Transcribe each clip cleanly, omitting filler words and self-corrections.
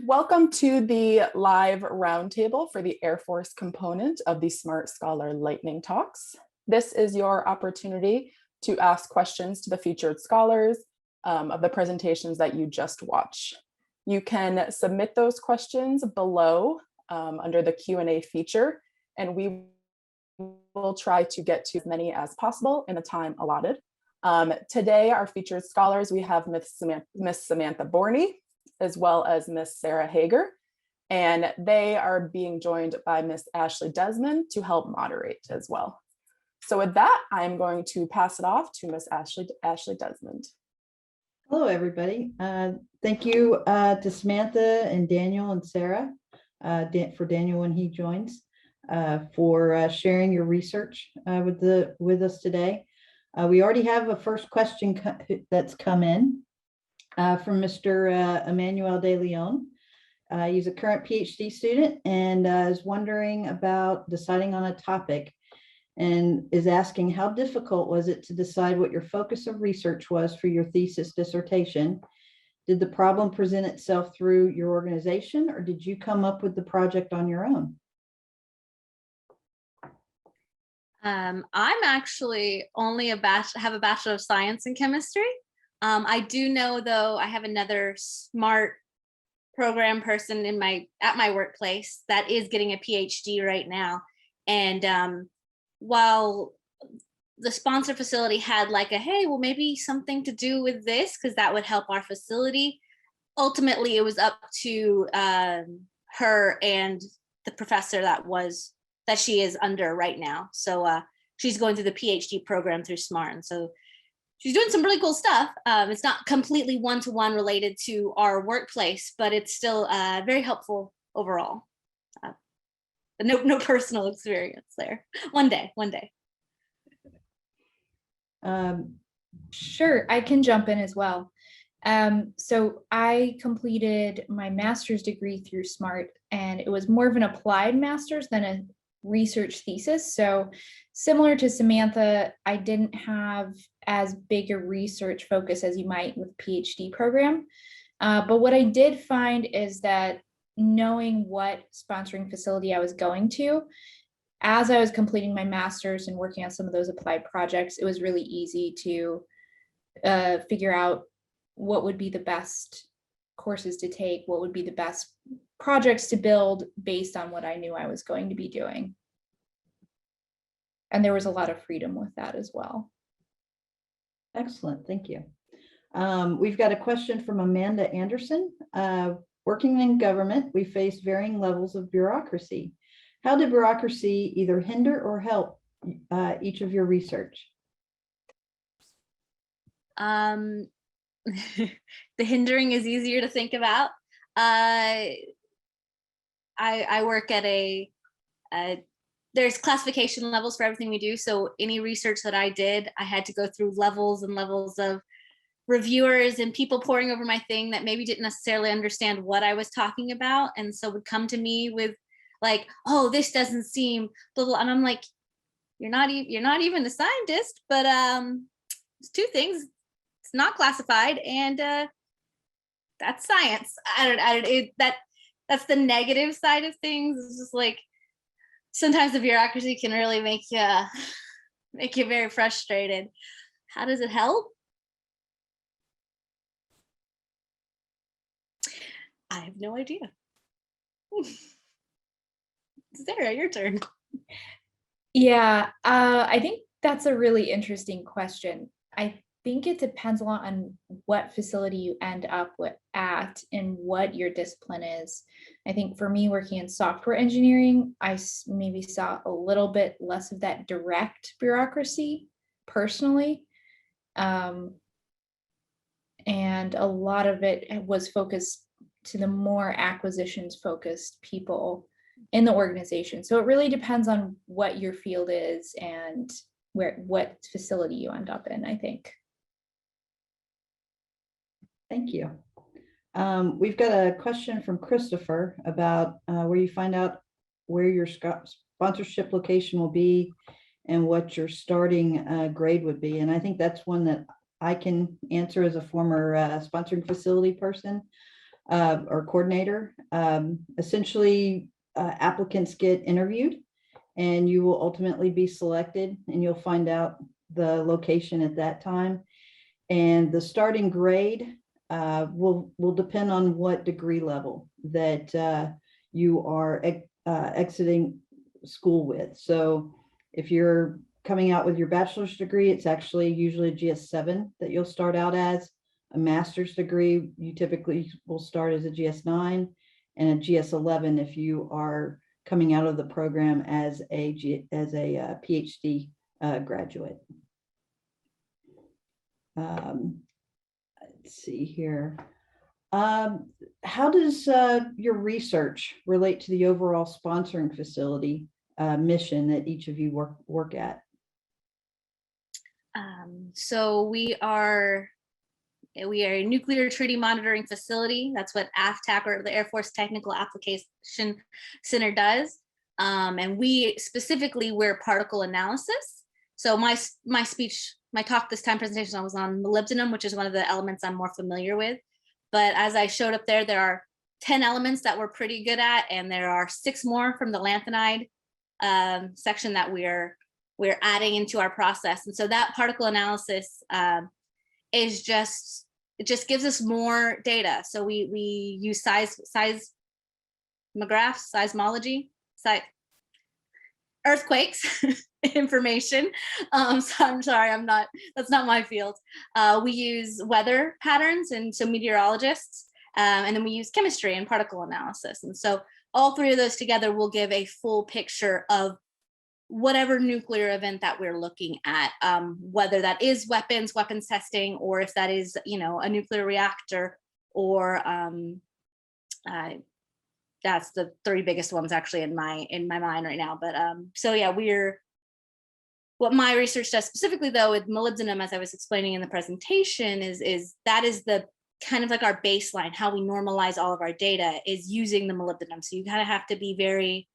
Welcome to the live roundtable for the Air Force component of the Smart Scholar Lightning Talks. This is your opportunity to ask questions to the featured scholars of the presentations that you just watched. You can submit those questions below under the Q&A feature, and we will try to get to as many as possible in the time allotted. Today, our featured scholars, we have Miss Samantha Borney, as well as Miss Sarah Hager, and they are being joined by Miss Ashley Desmond to help moderate as well. So with that, I'm going to pass it off to Miss Ashley Desmond. Hello, everybody. Thank you to Samantha and Daniel and Sarah, for Daniel when he joins, for sharing your research with us today. We already have a first question that's come in from Mr. Emmanuel De Leon. He's a current PhD student and is wondering about deciding on a topic and is asking, how difficult was it to decide what your focus of research was for your thesis dissertation? Did the problem present itself through your organization, or did you come up with the project on your own? I'm actually only have a Bachelor of Science in Chemistry. I do know, though, I have another smart program person at my workplace that is getting a PhD right now. And while the sponsor facility had like hey, well, maybe something to do with this, because that would help our facility. Ultimately, it was up to her and the professor that she is under right now. So she's going through the PhD program through SMART. And so she's doing some really cool stuff. It's not completely one-to-one related to our workplace, but it's still very helpful overall. No personal experience there. One day. Sure, I can jump in as well. So I completed my master's degree through SMART, and it was more of an applied master's than a research thesis. So similar to Samantha, I didn't have as big a research focus as you might with PhD program. But what I did find is that knowing what sponsoring facility I was going to, as I was completing my master's and working on some of those applied projects, it was really easy to figure out what would be the best courses to take, what would be the best projects to build based on what I knew I was going to be doing. And there was a lot of freedom with that as well. Excellent, thank you. We've got a question from Amanda Anderson. Working in government, we face varying levels of bureaucracy. How did bureaucracy either hinder or help each of your research? The hindering is easier to think about. I work at there's classification levels for everything we do. So any research that I did, I had to go through levels and levels of reviewers and people poring over my thing that maybe didn't necessarily understand what I was talking about. And so would come to me with like, oh, this doesn't seem blah, blah. And I'm like, you're not even a scientist, but it's two things. It's not classified, and that's science. That's the negative side of things. It's just like sometimes the bureaucracy can really make you very frustrated. How does it help? I have no idea. Sarah, your turn. Yeah, I think that's a really interesting question. I think it depends a lot on what facility you end up at and what your discipline is. I think for me, working in software engineering, I maybe saw a little bit less of that direct bureaucracy personally. And a lot of it was focused to the more acquisitions focused people in the organization. So it really depends on what your field is and what facility you end up in, I think. Thank you. We've got a question from Christopher about where you find out where your sponsorship location will be and what your starting grade would be. And I think that's one that I can answer as a former sponsoring facility person. or coordinator. Essentially, applicants get interviewed and you will ultimately be selected, and you'll find out the location at that time. And the starting grade will depend on what degree level that you are exiting school with. So if you're coming out with your bachelor's degree, it's actually usually a GS7 that you'll start out as. A master's degree, you typically will start as a GS9, and a GS11 if you are coming out of the program as a PhD graduate. Let's see here. How does your research relate to the overall sponsoring facility mission that each of you work at? So we are a nuclear treaty monitoring facility. That's what AFTAC, or the Air Force Technical Application Center, does. And we specifically, we're particle analysis. So my talk this time presentation, I was on molybdenum, which is one of the elements I'm more familiar with. But as I showed up there are 10 elements that we're pretty good at, and there are 6 more from the lanthanide section that we're adding into our process. And so that particle analysis is just, it just gives us more data. So we use seismographs, seismology, earthquakes information. So I'm sorry, that's not my field. We use weather patterns, and so meteorologists, and then we use chemistry and particle analysis. And so all 3 of those together will give a full picture of whatever nuclear event that we're looking at, whether that is weapons testing, or if that is, a nuclear reactor, or that's the 3 biggest ones actually in my mind right now. But so yeah, what my research does specifically though with molybdenum, as I was explaining in the presentation, is that is the kind of like our baseline. How we normalize all of our data is using the molybdenum. So you kind of have to be very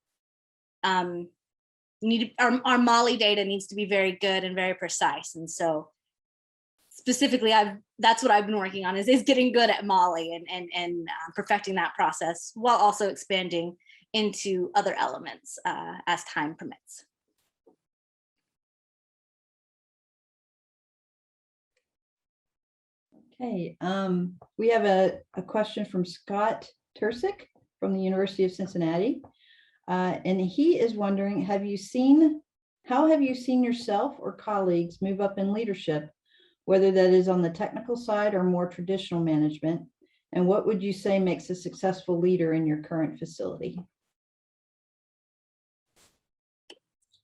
our Molly data needs to be very good and very precise. And so specifically, that's what I've been working on is getting good at Molly and perfecting that process, while also expanding into other elements as time permits. Okay, we have a question from Scott Tursick from the University of Cincinnati. And he is wondering, how have you seen yourself or colleagues move up in leadership, whether that is on the technical side or more traditional management? And what would you say makes a successful leader in your current facility?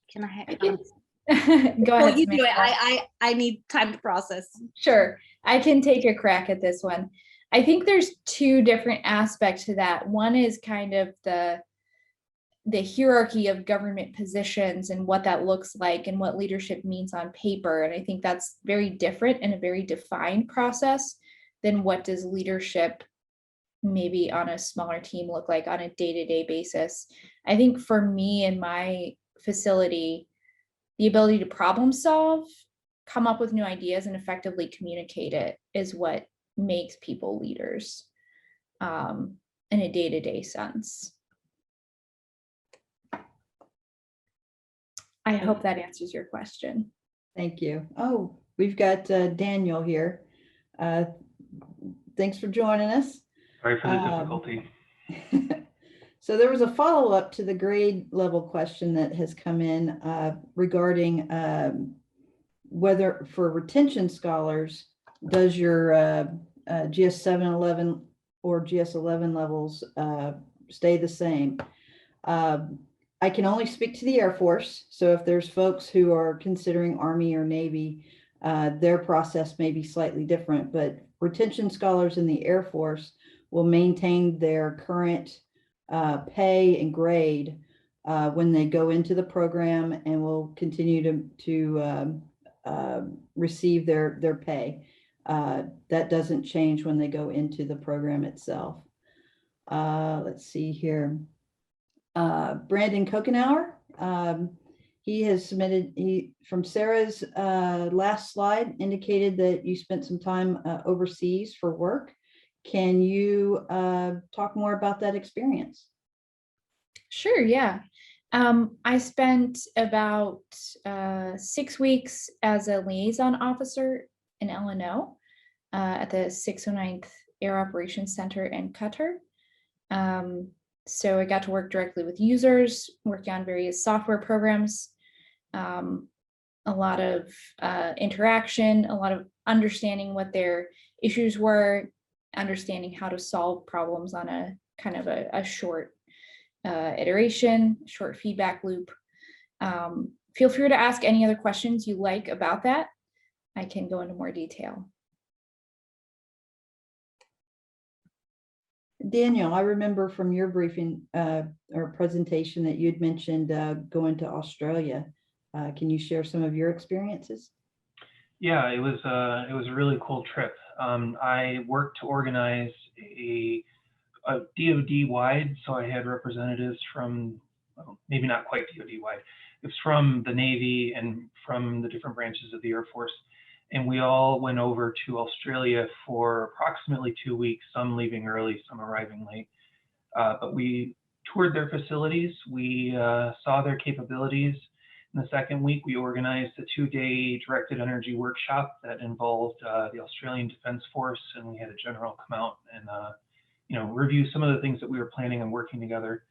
Can I Go ahead. You do it. I need time to process. Sure, I can take a crack at this one. I think there's 2 different aspects to that. One is kind of the hierarchy of government positions and what that looks like and what leadership means on paper. And I think that's very different and a very defined process than what does leadership maybe on a smaller team look like on a day-to-day basis. I think for me in my facility, the ability to problem solve, come up with new ideas, and effectively communicate it is what makes people leaders in a day-to-day sense. I hope that answers your question. Thank you. Oh, we've got Daniel here. Thanks for joining us. Sorry for the difficulty. So there was a follow-up to the grade level question that has come in regarding whether for retention scholars, does your GS7, 11 or GS11 levels stay the same? I can only speak to the Air Force. So if there's folks who are considering Army or Navy, their process may be slightly different, but retention scholars in the Air Force will maintain their current pay and grade when they go into the program, and will continue to receive their pay. That doesn't change when they go into the program itself. Let's see here. Brandon Kokenauer, he has submitted, from Sarah's last slide, indicated that you spent some time overseas for work. Can you talk more about that experience? Sure, yeah. I spent about 6 weeks as a liaison officer in LNO at the 609th Air Operations Center in Qatar. So I got to work directly with users, working on various software programs, a lot of interaction, a lot of understanding what their issues were, understanding how to solve problems on a kind of a short iteration, short feedback loop. Feel free to ask any other questions you like about that. I can go into more detail. Daniel, I remember from your briefing or presentation that you'd mentioned going to Australia. Can you share some of your experiences? Yeah, it was a really cool trip. I worked to organize a DoD wide, so I had representatives from, well, maybe not quite DoD wide. It's from the Navy and from the different branches of the Air Force. And we all went over to Australia for approximately 2 weeks, some leaving early, some arriving late. But we toured their facilities, we saw their capabilities. In the second week, we organized a 2-day directed energy workshop that involved the Australian Defence Force, and we had a general come out and review some of the things that we were planning on working together.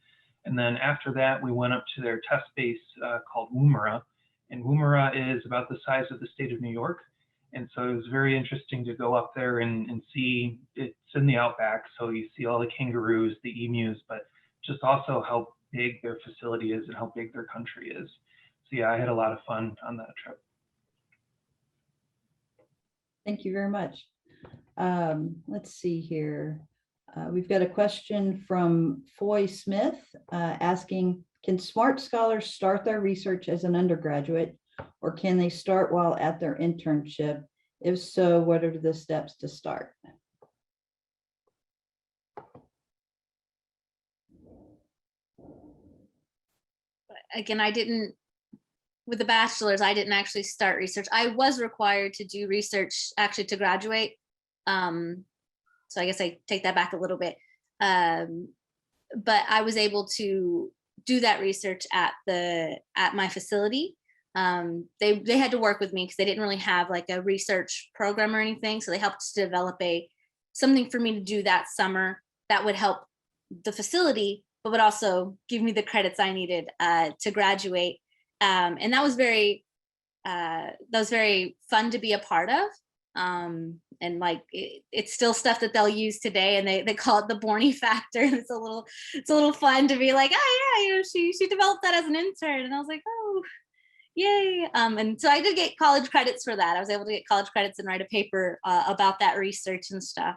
And then after that, we went up to their test base called Woomera. And Woomera is about the size of the state of New York. And so it was very interesting to go up there and see, it's in the outback. So you see all the kangaroos, the emus, but just also how big their facility is and how big their country is. So yeah, I had a lot of fun on that trip. Thank you very much. Let's see here. We've got a question from Foy Smith asking, can SMART scholars start their research as an undergraduate, or can they start while at their internship? If so, what are the steps to start? Again, with the bachelor's, I didn't actually start research. I was required to do research actually to graduate. So I guess I take that back a little bit. But I was able to do that research at my facility. They had to work with me because they didn't really have like a research program or anything. So they helped to develop something for me to do that summer that would help the facility, but would also give me the credits I needed to graduate. And that was very fun to be a part of. And like it's still stuff that they'll use today, and they call it the Borney factor. It's a little fun to be like, oh yeah, she developed that as an intern, and I was like, oh yay. And so I did get college credits for that. I was able to get college credits and write a paper about that research and stuff.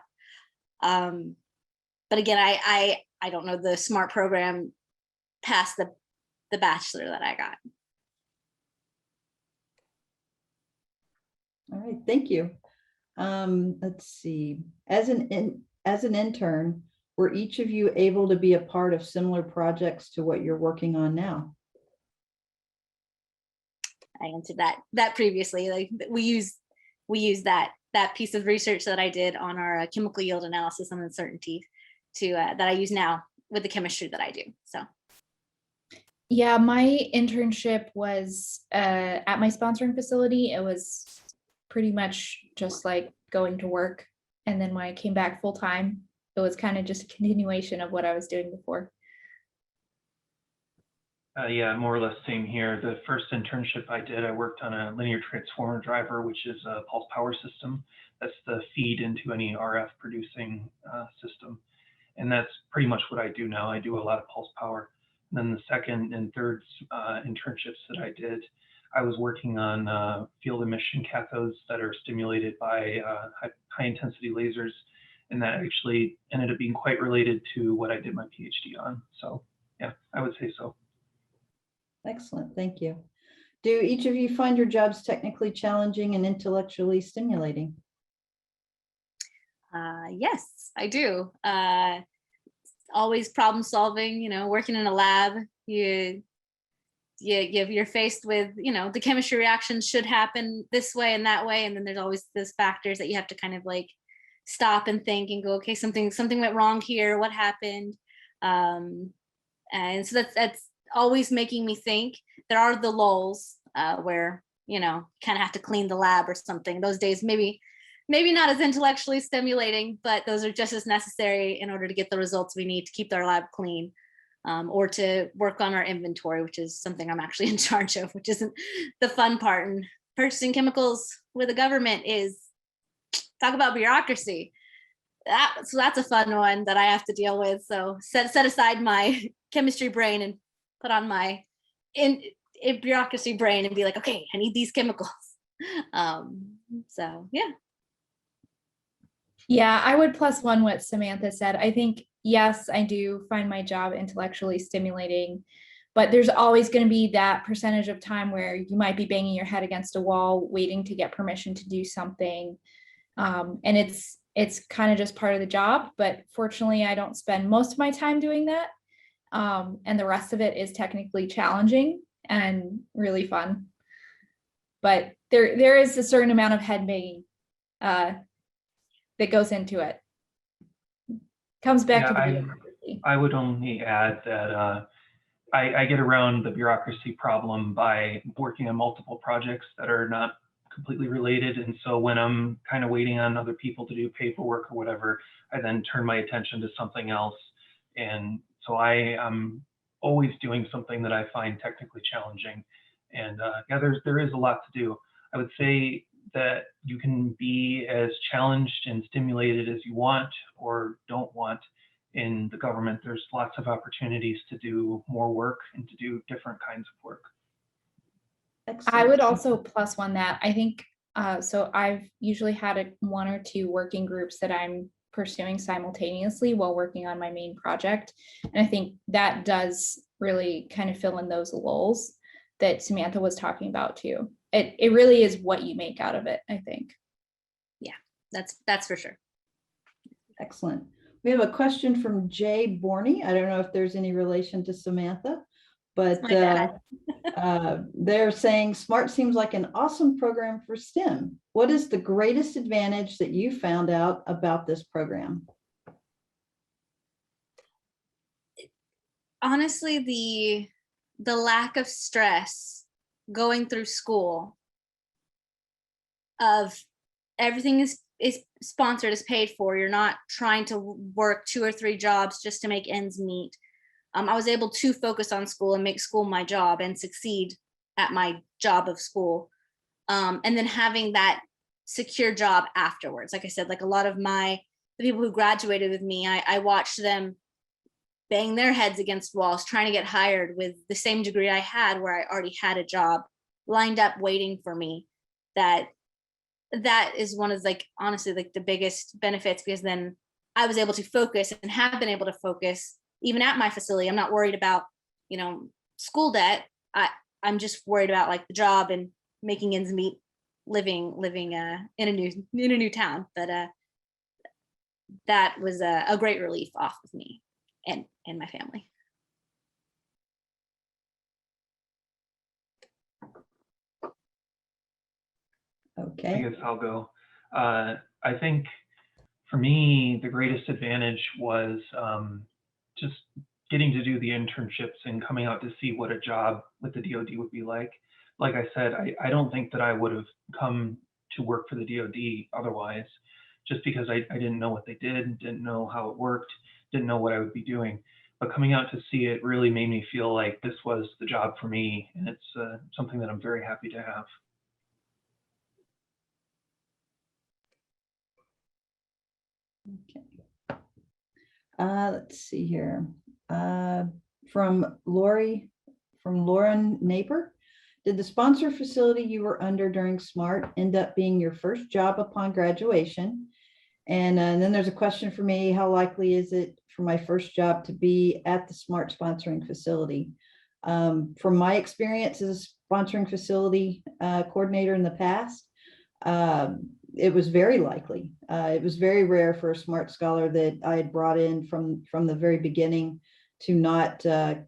But again, I don't know the SMART program past the bachelor that I got. All right, thank you. Let's see. As an intern, were each of you able to be a part of similar projects to what you're working on now? I answered that previously. Like we use that piece of research that I did on our chemical yield analysis and uncertainty to that I use now with the chemistry that I do. So. Yeah, my internship was at my sponsoring facility. It was pretty much just like going to work. And then when I came back full time, it was kind of just a continuation of what I was doing before. Yeah, more or less same here. The first internship I did, I worked on a linear transformer driver, which is a pulse power system. That's the feed into any RF producing system. And that's pretty much what I do now. I do a lot of pulse power. And then the second and third internships that I did, I was working on field emission cathodes that are stimulated by high intensity lasers. And that actually ended up being quite related to what I did my PhD on. So yeah, I would say so. Excellent, thank you. Do each of you find your jobs technically challenging and intellectually stimulating? Yes, I do. Always problem solving, working in a lab, you're faced with, the chemistry reaction should happen this way and that way. And then there's always those factors that you have to kind of like stop and think and go, okay, something went wrong here. What happened? And so that's always making me think. There are the lulls where, you know, kind of have to clean the lab or something. Those days, maybe not as intellectually stimulating, but those are just as necessary in order to get the results we need to keep our lab clean, or to work on our inventory, which is something I'm actually in charge of, which isn't the fun part. And purchasing chemicals with the government is, talk about bureaucracy. So that's a fun one that I have to deal with. So set aside my chemistry brain and put on my in bureaucracy brain and be like, okay, I need these chemicals. So yeah. Yeah, I would +1 what Samantha said. I think, yes, I do find my job intellectually stimulating, but there's always going to be that percentage of time where you might be banging your head against a wall, waiting to get permission to do something. And it's kind of just part of the job, but fortunately I don't spend most of my time doing that. And the rest of it is technically challenging and really fun. But there is a certain amount of head banging that goes into it. Comes back to the bureaucracy. I would only add that I get around the bureaucracy problem by working on multiple projects that are not completely related. And so when I'm kind of waiting on other people to do paperwork or whatever, I then turn my attention to something else. And so I am always doing something that I find technically challenging. And yeah, there is a lot to do. I would say that you can be as challenged and stimulated as you want or don't want in the government. There's lots of opportunities to do more work and to do different kinds of work. Excellent. I would also +1 that. I think, so I've usually had 1 or 2 working groups that I'm pursuing simultaneously while working on my main project. And I think that does really kind of fill in those lulls that Samantha was talking about too. It really is what you make out of it, I think. Yeah, that's for sure. Excellent. We have a question from Jay Borney. I don't know if there's any relation to Samantha, but My dad. they're saying SMART seems like an awesome program for STEM. What is the greatest advantage that you found out about this program? Honestly, the lack of stress going through school, of everything is sponsored, is paid for. You're not trying to work 2 or 3 jobs just to make ends meet. I was able to focus on school and make school my job and succeed at my job of school. And then having that secure job afterwards. Like I said, like a lot of the people who graduated with me, I watched them bang their heads against walls trying to get hired with the same degree I had, where I already had a job lined up waiting for me. That is one of, like, honestly, like the biggest benefits, because then I was able to focus and have been able to focus even at my facility. I'm not worried about, you know, school debt. I'm just worried about like the job and making ends meet, living in a new town. But that was a great relief off of me and my family. Okay. I guess I'll go. I think for me, the greatest advantage was just getting to do the internships and coming out to see what a job with the DoD would be like. Like I said, I don't think that I would have come to work for the DoD otherwise, just because I didn't know what they didn't know how it worked, didn't know what I would be doing. But coming out to see it really made me feel like this was the job for me, and it's something that I'm very happy to have. Okay. Let's see here. From Lauren Naper. Did the sponsor facility you were under during SMART end up being your first job upon graduation? And then there's a question for me: how likely is it for my first job to be at the SMART sponsoring facility? From my experience as a sponsoring facility coordinator in the past, it was very likely. It was very rare for a SMART scholar that I had brought in from the very beginning to not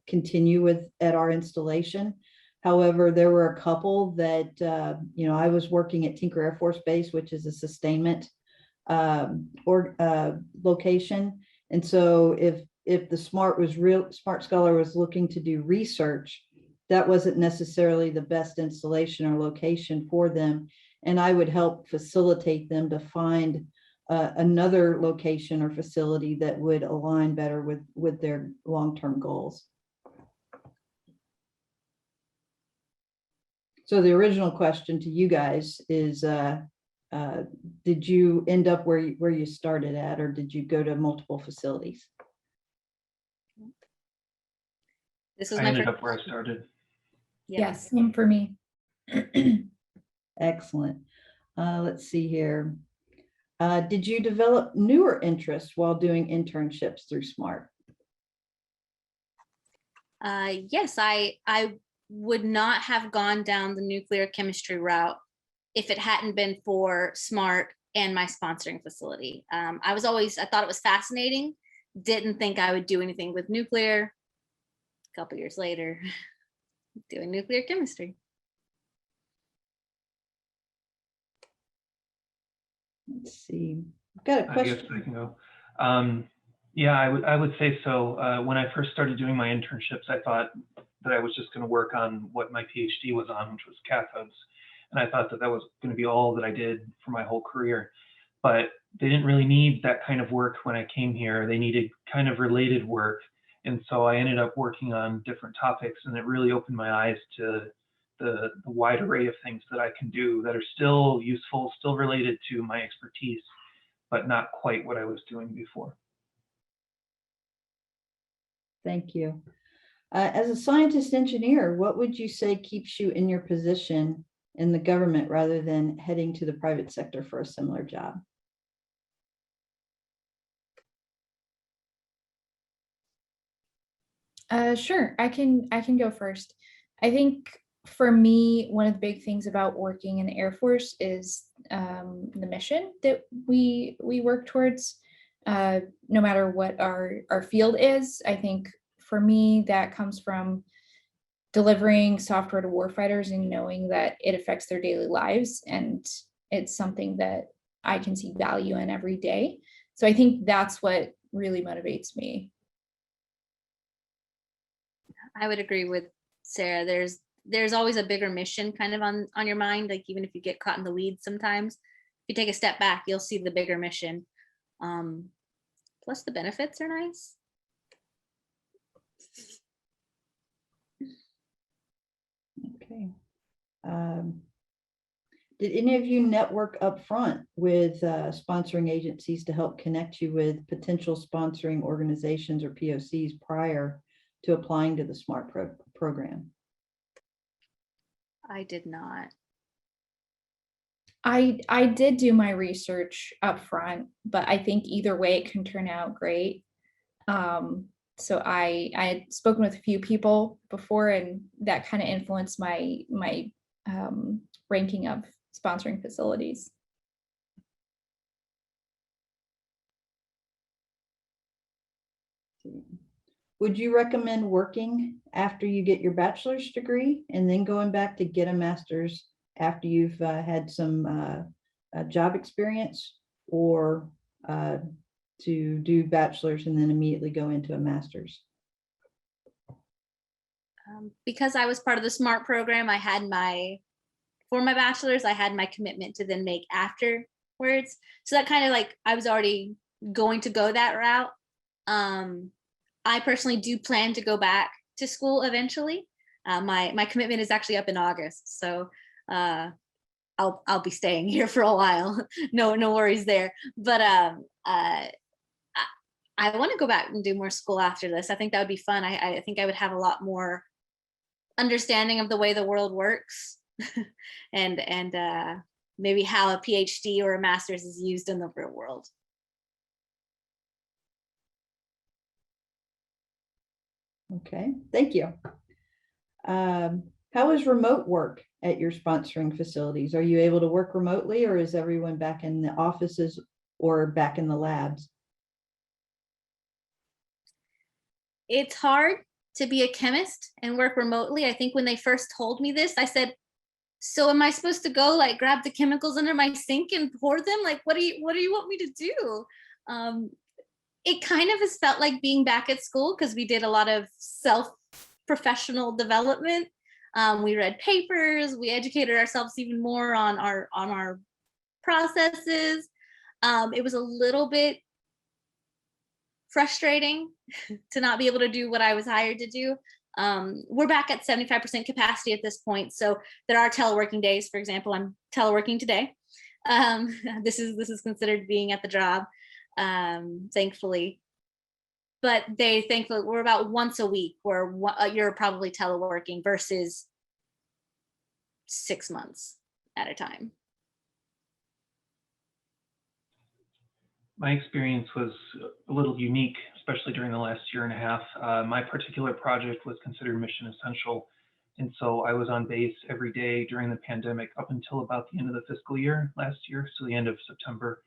continue at our installation. However, there were a couple that, I was working at Tinker Air Force Base, which is a sustainment or location. And so if the Smart Scholar was looking to do research, that wasn't necessarily the best installation or location for them. And I would help facilitate them to find another location or facility that would align better with their long-term goals. So the original question to you guys is, did you end up where you started at, or did you go to multiple facilities? This was I my ended first. up where I started. Yeah. Yes, same for me. Excellent. Let's see here. Did you develop newer interests while doing internships through SMART? Yes, I would not have gone down the nuclear chemistry route if it hadn't been for SMART and my sponsoring facility. I thought it was fascinating. Didn't think I would do anything with nuclear. A couple years later, doing nuclear chemistry. Let's see. I've got a I guess question. I can go. Yeah, I would say so. When I first started doing my internships, I thought that I was just going to work on what my PhD was on, which was cathodes. And I thought that that was going to be all that I did for my whole career. But they didn't really need that kind of work when I came here. They needed kind of related work. And so I ended up working on different topics, and it really opened my eyes to the wide array of things that I can do that are still useful, still related to my expertise, but not quite what I was doing before. Thank you. As a scientist engineer, what would you say keeps you in your position in the government rather than heading to the private sector for a similar job? Sure, I can go first. I think for me, one of the big things about working in the Air Force is the mission that we work towards. No matter what our field is, I think for me that comes from delivering software to warfighters and knowing that it affects their daily lives, and it's something that I can see value in every day. So I think that's what really motivates me. I would agree with Sarah. There's always a bigger mission kind of on your mind. Like even if you get caught in the weeds sometimes, if you take a step back, you'll see the bigger mission. Plus the benefits are nice. Okay. Did any of you network up front with sponsoring agencies to help connect you with potential sponsoring organizations or POCs prior to applying to the SMART program? I did not. I did do my research up front, but I think either way it can turn out great. So I had spoken with a few people before, and that kind of influenced my ranking of sponsoring facilities. Would you recommend working after you get your bachelor's degree and then going back to get a master's after you've had some job experience, or to do bachelor's and then immediately go into a master's? Because I was part of the SMART program, for my bachelor's, I had my commitment to then make afterwards. So that kind of like, I was already going to go that route. I personally do plan to go back to school eventually. My commitment is actually up in August, so I'll be staying here for a while. No worries there. But I want to go back and do more school after this. I think that would be fun. I think I would have a lot more understanding of the way the world works, and maybe how a PhD or a master's is used in the real world. Okay, thank you. How is remote work at your sponsoring facilities? Are you able to work remotely, or is everyone back in the offices or back in the labs? It's hard to be a chemist and work remotely. I think when they first told me this, I said, so am I supposed to go like grab the chemicals under my sink and pour them? Like, what do you want me to do? It kind of has felt like being back at school because we did a lot of professional development. We read papers, we educated ourselves even more on our processes. It was a little bit frustrating to not be able to do what I was hired to do. We're back at 75% capacity at this point. So there are teleworking days. For example, I'm teleworking today. This is considered being at the job, thankfully. But thankfully we're about once a week where you're probably teleworking versus 6 months at a time. My experience was a little unique, especially during the last year and a half. My particular project was considered mission essential. And so I was on base every day during the pandemic up until about the end of the fiscal year last year, so the end of September.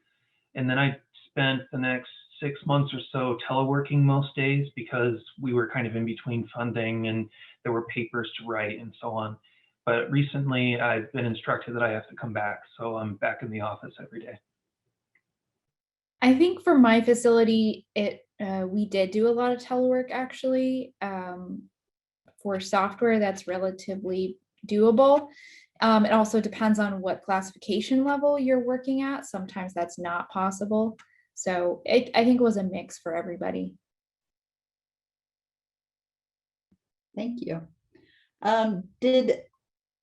And then I spent the next 6 months or so teleworking most days because we were kind of in between funding and there were papers to write and so on. But recently I've been instructed that I have to come back. So I'm back in the office every day. I think for my facility, we did do a lot of telework actually. For software, that's relatively doable. It also depends on what classification level you're working at. Sometimes that's not possible. So I think it was a mix for everybody. Thank you. Did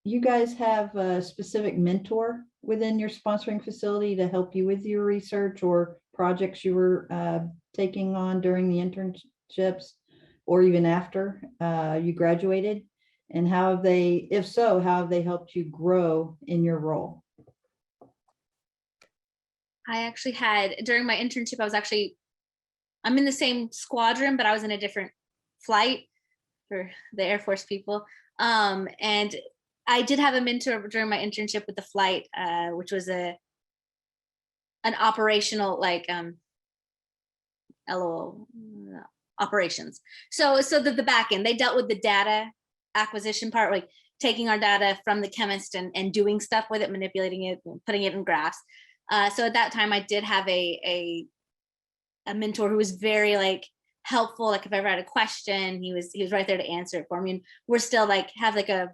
you guys have a specific mentor within your sponsoring facility to help you with your research or projects you were taking on during the internships or even after you graduated? And how have they, if so, how have they helped you grow in your role? I actually had, during my internship, I'm in the same squadron, but I was in a different flight for the Air Force people. And I did have a mentor during my internship with the flight, which was an operational, like LOL operations. So the back end, they dealt with the data acquisition part, like taking our data from the chemist and doing stuff with it, manipulating it, putting it in graphs. So at that time I did have a mentor who was very like helpful. Like if I ever had a question, he was right there to answer it for me. And we're still like have like a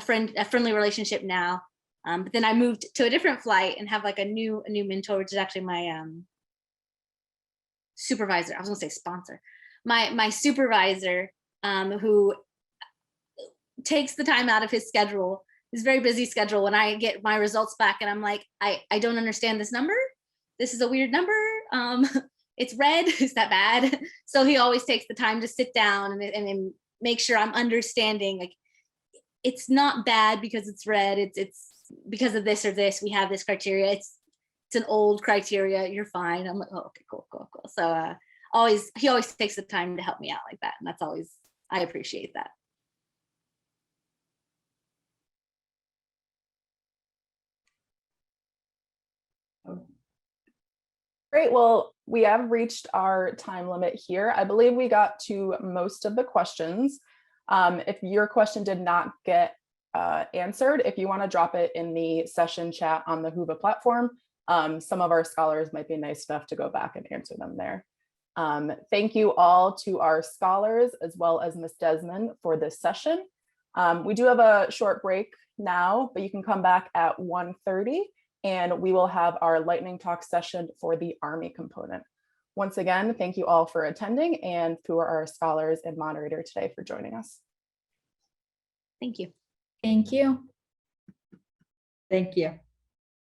friendly relationship now. But then I moved to a different flight and have like a new mentor, which is actually my supervisor. I was gonna say sponsor. My supervisor, who takes the time out of his schedule, his very busy schedule, when I get my results back and I'm like, I don't understand this number. This is a weird number. It's red. Is that bad? So he always takes the time to sit down and make sure I'm understanding, like, it's not bad because it's red. It's because of this or this. We have this criteria. It's an old criteria. You're fine. I'm like, oh, okay, cool. So he always takes the time to help me out like that. And that's always, I appreciate that. Great. Well, we have reached our time limit here. I believe we got to most of the questions. If your question did not get answered, if you want to drop it in the session chat on the Whova platform, some of our scholars might be nice enough to go back and answer them there. Thank you all to our scholars as well as Ms. Desmond for this session. We do have a short break now, but you can come back at 1:30 and we will have our lightning talk session for the Army component. Once again, thank you all for attending and to our scholars and moderator today for joining us. Thank you. Thank you. Thank you.